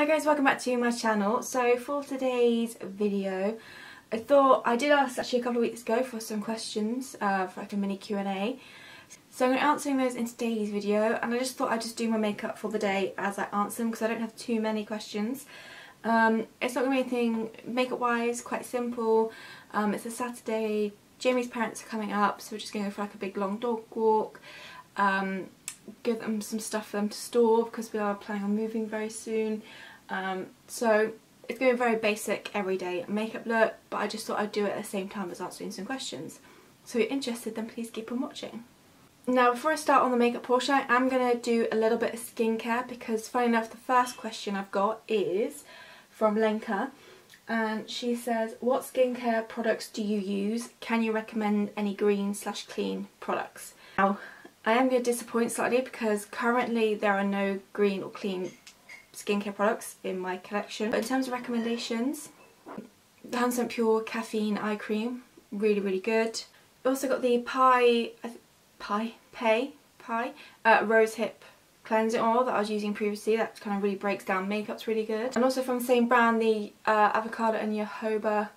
Hi guys, welcome back to my channel. So for today's video, I thought I did ask actually a couple of weeks ago for some questions for like a mini Q&A. So I'm going to be answering those in today's video, and I just thought I'd just do my makeup for the day as I answer them because I don't have too many questions. It's not going to be anything makeup wise, quite simple. It's a Saturday, Jamie's parents are coming up, so we're just going to go for like a big long dog walk. Give them some stuff for them to store because we are planning on moving very soon. So it's going to be a very basic everyday makeup look, but I just thought I'd do it at the same time as answering some questions. So if you're interested, then please keep on watching. Now before I start on the makeup portion, I am going to do a little bit of skincare because funny enough the first question I've got is from Lenka, and she says, what skincare products do you use? Can you recommend any green/clean products? Now I am going to disappoint slightly because currently there are no green or clean skincare products in my collection. But in terms of recommendations, the 100% Pure Caffeine Eye Cream, really good. Also got the Rose Hip Cleansing Oil that I was using previously. That kind of really breaks down makeup's really good. And also from the same brand, the Avocado and Jojoba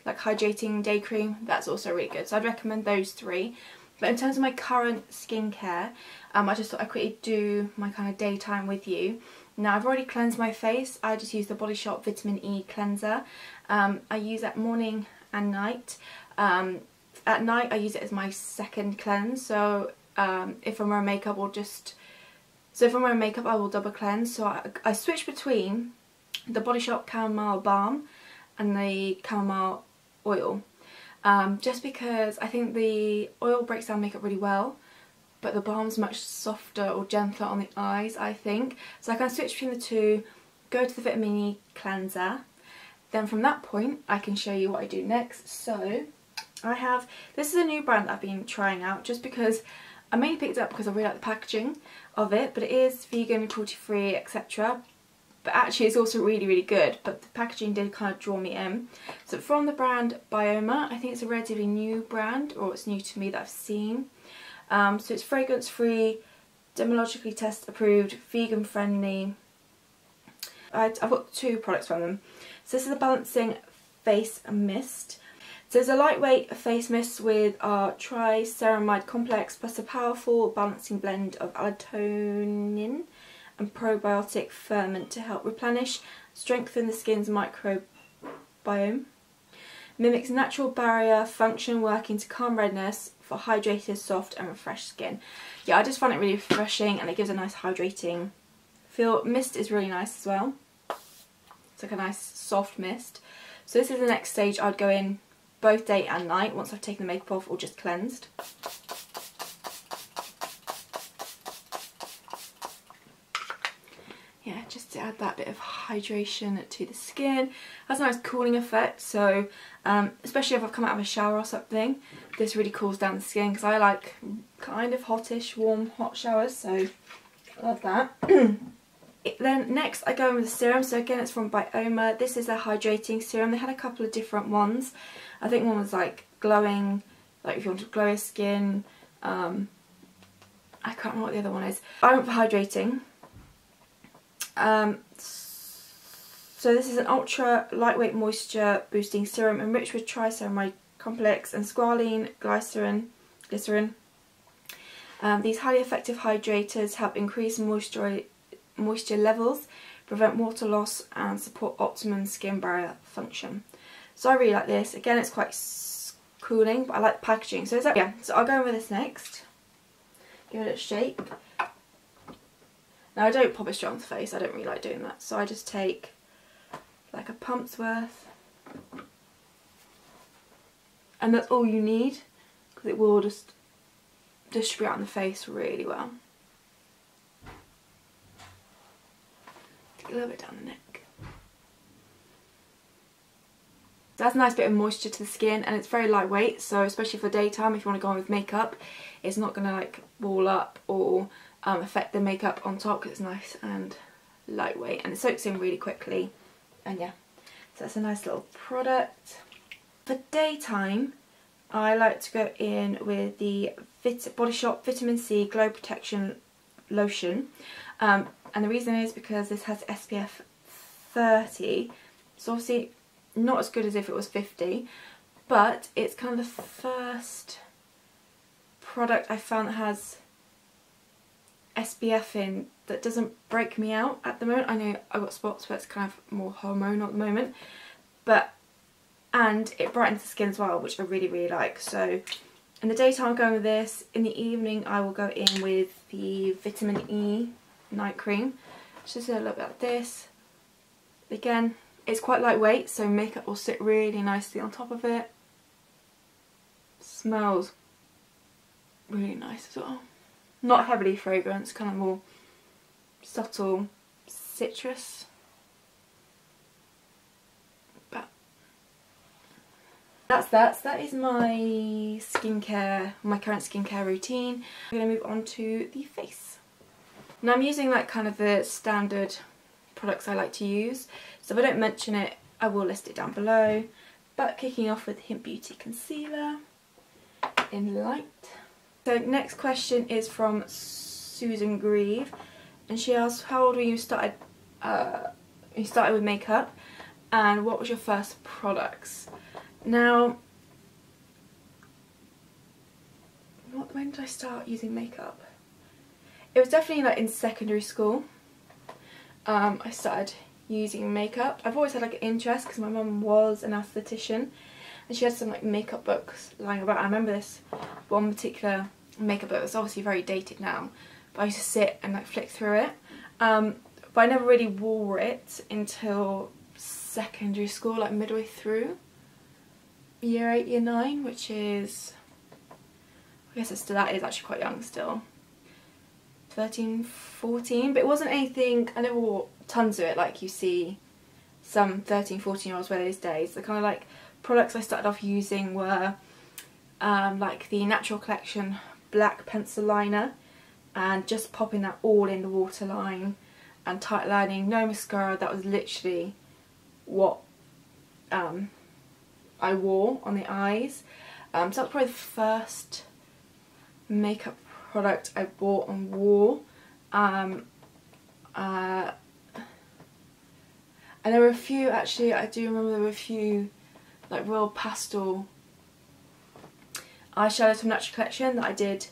like hydrating day cream. That's also really good. So I'd recommend those three. But in terms of my current skincare, I just thought I'd quickly do my kind of daytime with you. Now I've already cleansed my face. I just use the Body Shop Vitamin E Cleanser. I use that morning and night. At night I use it as my second cleanse. So if I'm wearing makeup, I will double cleanse. So I switch between the Body Shop Chamomile Balm and the Chamomile Oil. Just because I think the oil breaks down makeup really well, but the balm's much softer or gentler on the eyes, I think. So I can switch between the two, go to the Vitamin E Cleanser, then from that point I can show you what I do next. So this is a new brand that I've been trying out just because I mainly picked it up because I really like the packaging of it, but it is vegan, cruelty free, etc. But actually it's also really good, but the packaging did kind of draw me in. So from the brand Bioma, I think it's a relatively new brand, or it's new to me that I've seen. So it's fragrance free, dermatologically test approved, vegan friendly. I've got two products from them. So this is a balancing face mist. So it's a lightweight face mist with our triceramide complex plus a powerful balancing blend of allantoin and probiotic ferment to help replenish, strengthen the skin's microbiome. Mimics natural barrier function, working to calm redness for hydrated, soft and refreshed skin. Yeah, I just find it really refreshing and it gives a nice hydrating feel. Mist is really nice as well. It's like a nice soft mist. So this is the next stage. I'd go in both day and night once I've taken the makeup off or just cleansed. Yeah, just to add that bit of hydration to the skin. Has a nice cooling effect, so especially if I've come out of a shower or something, this really cools down the skin because I like kind of hottish, warm, hot showers, so I love that. Then next I go in with the serum. So again, it's from Bioma. This is a hydrating serum. They had a couple of different ones. I think one was like glowing, like if you want to glow your skin. I can't remember what the other one is. I went for hydrating. So this is an ultra lightweight moisture boosting serum enriched with triceramide complex and squalene glycerin. These highly effective hydrators help increase moisture levels, prevent water loss and support optimum skin barrier function. So I really like this. Again, it's quite cooling, but I like the packaging. So I'll go in with this next. Give it a shake. Now I don't pop it straight on the face, I don't really like doing that, so I just take like a pump's worth, and that's all you need because it will just distribute out on the face really well. Take a little bit down the neck. That's a nice bit of moisture to the skin, and it's very lightweight, so especially for daytime if you want to go on with makeup, it's not going to like ball up or affect the makeup on top because it's nice and lightweight and it soaks in really quickly. And yeah, so that's a nice little product. For daytime, I like to go in with the Body Shop Vitamin C Glow Protection Lotion. and the reason is because this has SPF 30. It's obviously not as good as if it was 50, but it's kind of the first product I found that has SPF in that doesn't break me out at the moment. I know I've got spots, but it's kind of more hormonal at the moment, and it brightens the skin as well, which I really, really like. So in the daytime I'm going with this. In the evening I will go in with the Vitamin E night cream. Just a little bit like this. Again, it's quite lightweight, so makeup will sit really nicely on top of it. Smells really nice as well. Not heavily fragrance, kind of more subtle citrus. But that is my skincare, my current skincare routine. I'm going to move on to the face. Now I'm using like kind of the standard products I like to use, so if I don't mention it I will list it down below. But kicking off with Hynt Beauty Concealer in Light. So next question is from Susan Grieve, and she asks, how old were you started with makeup, and what was your first products? Now, when did I start using makeup? It was definitely like in secondary school. I started using makeup. I've always had like an interest because my mum was an esthetician and she had some like makeup books lying about. I remember this one particular makeup book that's obviously very dated now, but I used to sit and like flick through it. But I never really wore it until secondary school, like midway through year 8, year 9, which is, I guess that is actually quite young still. 13, 14, but it wasn't anything, I never wore tons of it like you see some 13, 14 year olds wear these days. The kind of like products I started off using were like the Natural Collection black pencil liner, and just popping that all in the waterline and tight lining, no mascara. That was literally what I wore on the eyes. So that's probably the first makeup product I bought and wore. And there were a few, actually, I do remember there were a few like real pastel eyeshadows from Natural Collection that I did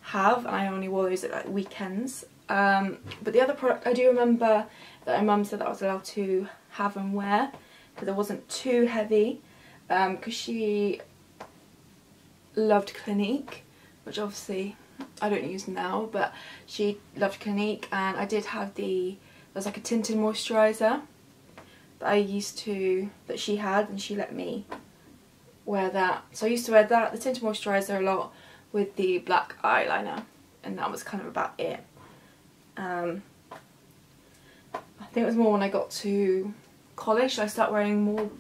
have, and I only wore those at like weekends. But the other product I do remember that my mum said that I was allowed to have and wear because it wasn't too heavy, because she loved Clinique, which obviously I don't use now, but she loved Clinique, and I did have there's like a tinted moisturiser that I used to, that she had, and she let me wear that. So I used to wear that, the tinted moisturiser, a lot with the black eyeliner, and that was kind of about it. I think it was more when I got to college I started wearing more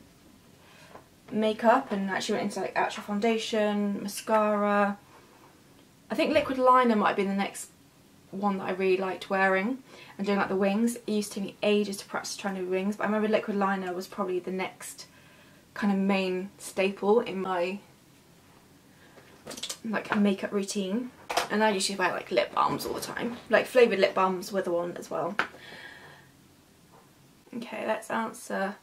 makeup and actually went into like actual foundation, mascara. I think liquid liner might have been the next one that I really liked wearing, and doing like the wings. It used to take me ages to practice trying to do wings, but I remember liquid liner was probably the next kind of main staple in my like makeup routine. And I usually buy like lip balms all the time, like flavoured lip balms were the one as well. Okay, let's answer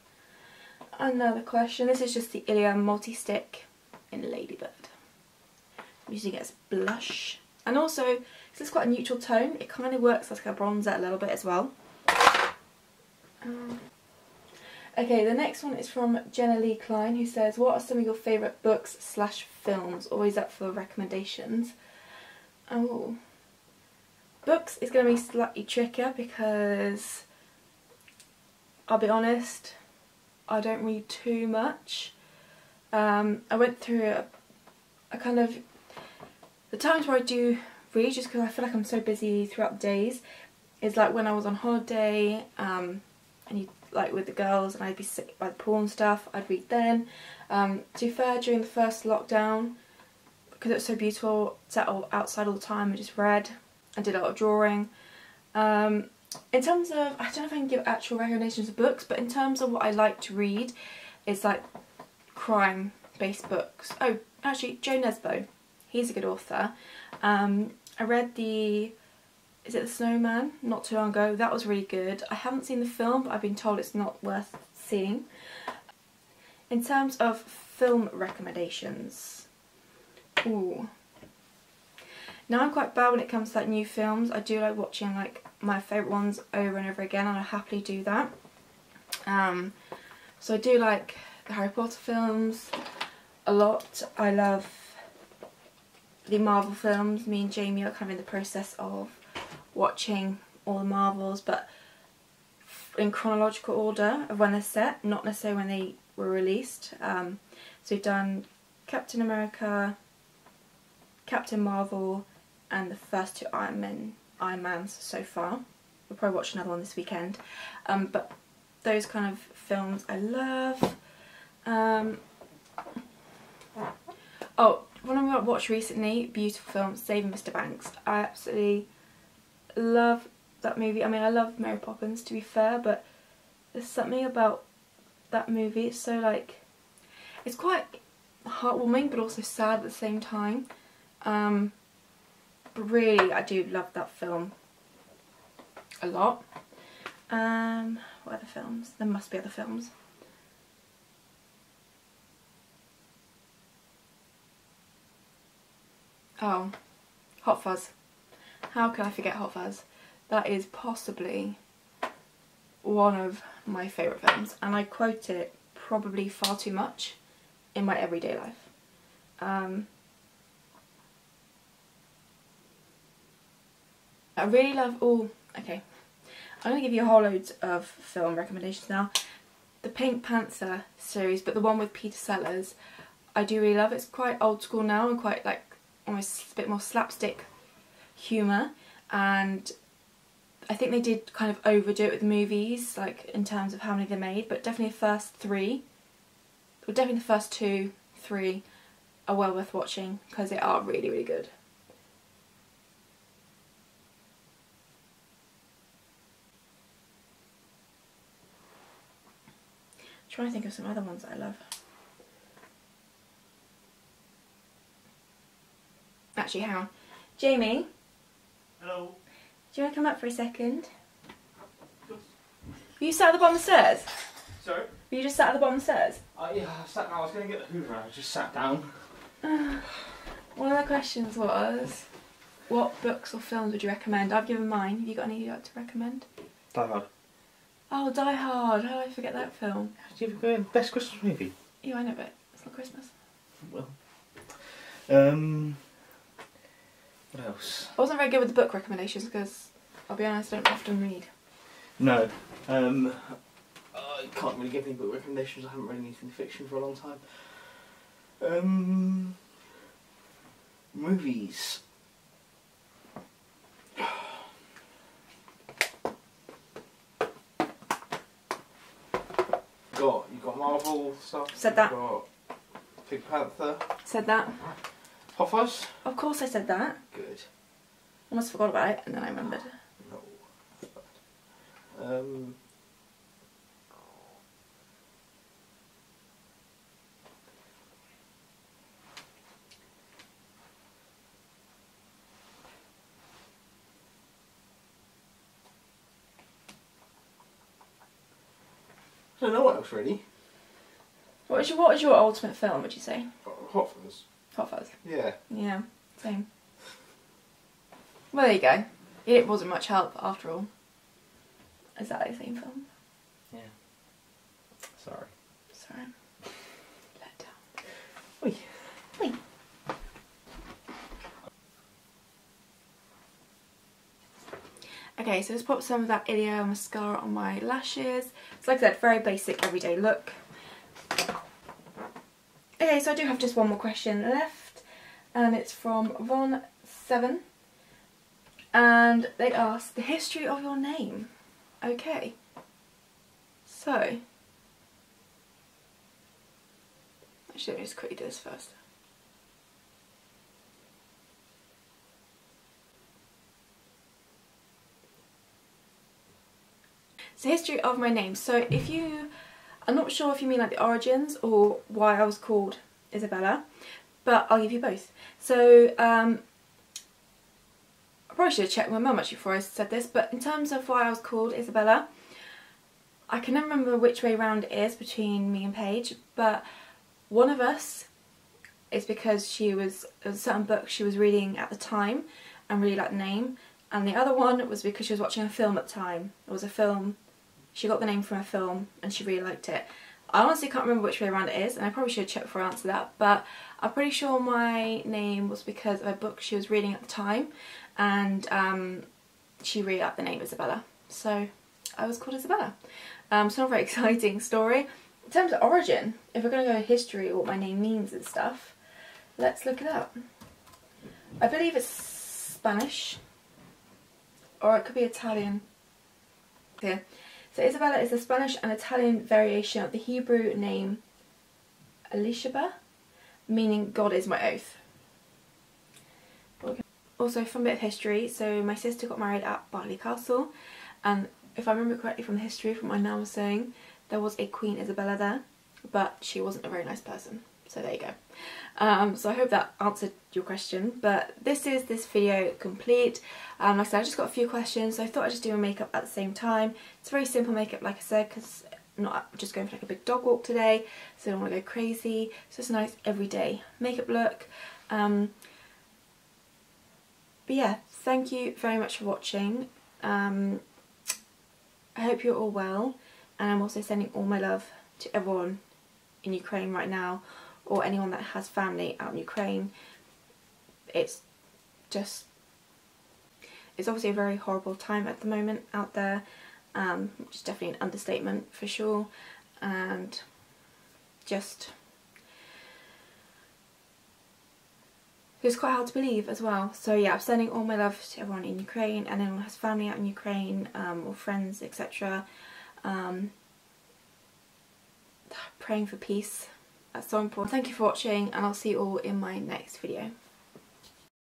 another question. This is just the Ilia Multi stick in LadyBug. I'm using it as blush, and also because it's quite a neutral tone, it kind of works like a bronzer a little bit as well. Okay, the next one is from Jenna Lee Klein, who says, what are some of your favourite books / films? Always up for recommendations. Oh, books is going to be slightly trickier because I'll be honest, I don't read too much. I went through a kind of, the times where I do read, just because I feel like I'm so busy throughout the days, is like when I was on holiday, and you like with the girls, and I'd be sick by the pool and stuff, I'd read then. To be fair, during the first lockdown, because it was so beautiful, sat outside all the time, I just read. I did a lot of drawing. In terms of, I don't know if I can give actual recommendations of books, but in terms of what I like to read, it's like crime based books. Oh, actually, Joe Nesbo, he's a good author. I read the Is it The Snowman? Not too long ago. That was really good. I haven't seen the film, but I've been told it's not worth seeing. In terms of film recommendations, ooh. Now I'm quite bad when it comes to like new films. I do like watching like my favourite ones over and over again, and I happily do that. So I do like the Harry Potter films a lot. I love the Marvel films. Me and Jamie are kind of in the process of watching all the Marvels, but in chronological order of when they're set, not necessarily when they were released. So we've done Captain America, Captain Marvel, and the first two Iron Mans so far. We'll probably watch another one this weekend. But those kind of films I love. Oh, one I watched recently, beautiful film, Saving Mr. Banks. I absolutely love that movie. I mean, I love Mary Poppins, to be fair, but there's something about that movie. It's so like, it's quite heartwarming but also sad at the same time. But really, I do love that film a lot. What other films? There must be other films. Oh, Hot Fuzz. How can I forget Hot Fuzz? That is possibly one of my favourite films, and I quote it probably far too much in my everyday life. I really love, okay, I'm going to give you a whole load of film recommendations now. The Pink Panther series, but the one with Peter Sellers, I do really love. It's quite old school now and quite like almost a bit more slapstick humour, and I think they did kind of overdo it with the movies, like in terms of how many they made, but definitely the first three, or definitely the first 2, 3 are well worth watching because they are really, really good. I'm trying to think of some other ones that I love. Actually, hang on. Jamie? Hello. Do you want to come up for a second? Were you sat at the bottom of the stairs? Sorry? Were you just sat at the bottom of the stairs? Yeah, I sat down. I was going to get the Hoover. I just sat down. One of the questions was, what books or films would you recommend? I've given mine. Have you got any you'd like to recommend? Die Hard. Oh, Die Hard. How did I forget that film? Do you have a best Christmas movie? Yeah, I know, but it's not Christmas. Well. What else? I wasn't very good with the book recommendations because, I'll be honest, I don't often read. No. I can't really give any book recommendations. I haven't read anything fiction for a long time. Movies. You've got Marvel stuff. Said that. You've got Pink Panther. Said that. Hot Fuzz. Of course I said that. Good. I must have forgot about it and then I remembered. No. I don't know what else really. What was your ultimate film, would you say? Hot Fuzz. Hot Fuzz. Yeah. Yeah, same. Well, there you go. It wasn't much help after all. Is that the same film? Yeah. Sorry. Sorry. Let down. Oi. Oi. Okay, so let's pop some of that Ilia mascara on my lashes. So like I said, very basic everyday look. Okay, so I do have just one more question left, and it's from Von7, and they ask the history of your name. Okay, so actually let me just quickly do this first. So history of my name. So if you, I'm not sure if you mean like the origins or why I was called Isabella, but I'll give you both. So I probably should have checked with my mum actually before I said this, but in terms of why I was called Isabella, I can never remember which way round it is between me and Paige, but one of us is because there was a certain book she was reading at the time and really liked the name, and the other one was because she was watching a film at the time. It was a film, she got the name from a film and she really liked it. I honestly can't remember which way around it is, and I probably should have checked before I answer that, but I'm pretty sure my name was because of a book she was reading at the time, and she really liked the name Isabella, so I was called Isabella. It's not a very exciting story. In terms of origin, if we're going to go history, what my name means and stuff, let's look it up. I believe it's Spanish, or it could be Italian. Here. So Isabella is the Spanish and Italian variation of the Hebrew name Elisheba, meaning God is my oath. Also, fun bit of history, so my sister got married at Barley Castle, and if I remember correctly from the history, from what my nan was saying, there was a Queen Isabella there, but she wasn't a very nice person. So there you go. So I hope that answered your question, but this is this video complete. Like I said, I just got a few questions, so I thought I'd just do my makeup at the same time. It's very simple makeup, like I said, because I'm not just going for like a big dog walk today, so I don't want to go crazy. It's just a nice everyday makeup look. But yeah, thank you very much for watching. I hope you're all well, and I'm also sending all my love to everyone in Ukraine right now, or anyone that has family out in Ukraine. It's obviously a very horrible time at the moment out there, which is definitely an understatement for sure, and just it's quite hard to believe as well. So yeah, I'm sending all my love to everyone in Ukraine, and anyone who has family out in Ukraine, or friends, etc. Praying for peace. That's so important. Thank you for watching, and I'll see you all in my next video.